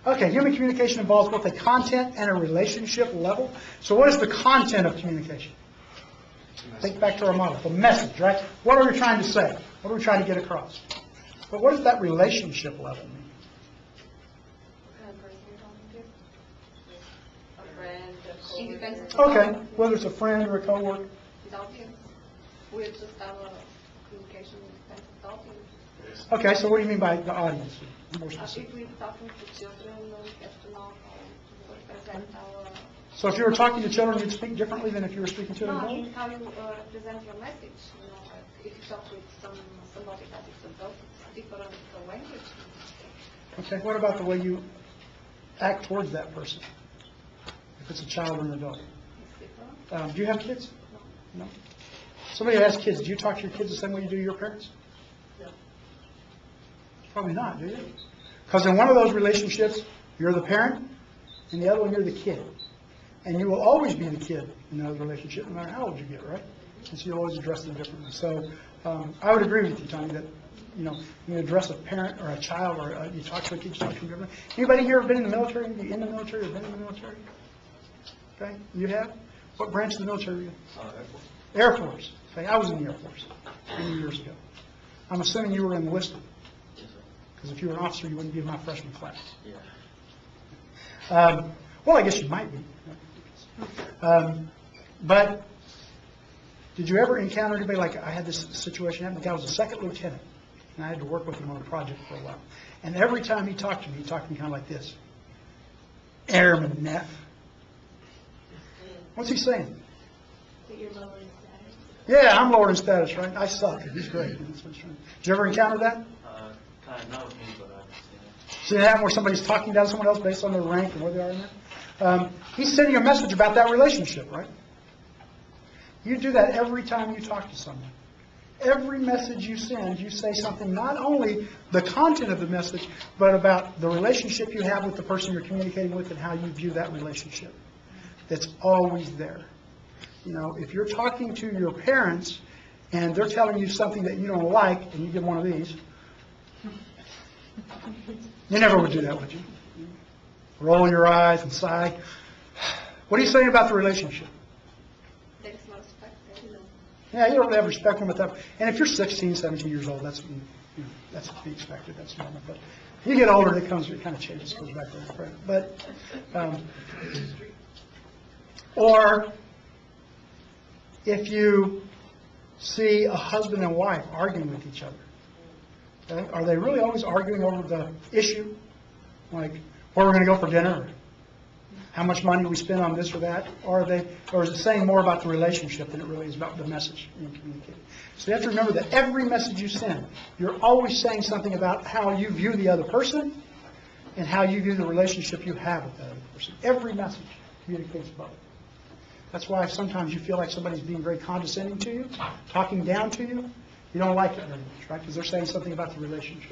Okay, human communication involves both a content and a relationship level. So what is the content of communication? Think back to our model, the message, right? What are we trying to say? What are we trying to get across? But what does that relationship level mean? Okay, whether it's a friend or a coworker. We're just our communication with audience. Okay, so what do you mean by the audience? More If specific. we're talking to children, we have to know how to represent our... So if you were talking to children, you'd speak differently than if you were speaking to an No, I adult? mean how you represent your message. You know, like if you talk with somebody that is adult, it's different language. Okay, what about the way you act towards that person? If it's a child or an adult? It's different. Do you have kids? No. Somebody has kids. Do you talk to your kids the same way you do your parents? No. Probably not, do you? Because in one of those relationships, you're the parent, and the other one, you're the kid. And you will always be the kid in that relationship, no matter how old you get, right? And so you always address them differently. So I would agree with you, Tony, that you address a parent or a child, or you talk to a kid, you talk to them differently. Anybody here ever been in the military? Anybody in the military or been in the military? Okay, you have? What branch of the military are you in? Air Force. Okay, I was in the Air Force many years ago. I'm assuming you were enlisted. Because if you were an officer, you wouldn't be in my freshman class. Well, I guess you might be. But did you ever encounter anybody like I had this situation happen? The guy was a second lieutenant, and I had to work with him on a project for a while. And every time he talked to me kind of like this. Airman Neff. What's he saying? That you're lower in status. Yeah, I'm lower in status, right? I suck. He's great. That's what he's trying. Did you ever encounter that? Kind of not with me, but I've seen it. See that where somebody's talking down to someone else based on their rank and where they are in there? He's sending a message about that relationship, right? You do that every time you talk to someone. Every message you send, you say something, not only the content of the message, but about the relationship you have with the person you're communicating with and how you view that relationship. That's always there. If you're talking to your parents and they're telling you something that you don't like, and you give one of these, you never would do that, would you? Roll your eyes and sigh. What are you saying about the relationship? There is no respect there. Yeah, you don't have respect for them at that point. And if you're 16, 17 years old, that's that's to be expected. That's normal. But you get older, it kind of changes, goes back to that. But or if you see a husband and wife arguing with each other, okay, are they really always arguing over the issue? Like, where we're going to go for dinner? Or how much money we spend on this or that? Or is it saying more about the relationship than it really is about the message being communicated? So you have to remember that every message you send, you're always saying something about how you view the other person and how you view the relationship you have with that other person. Every message communicates both. That's why sometimes you feel like somebody's being very condescending to you, talking down to you. You don't like it very much, right? Because they're saying something about the relationship.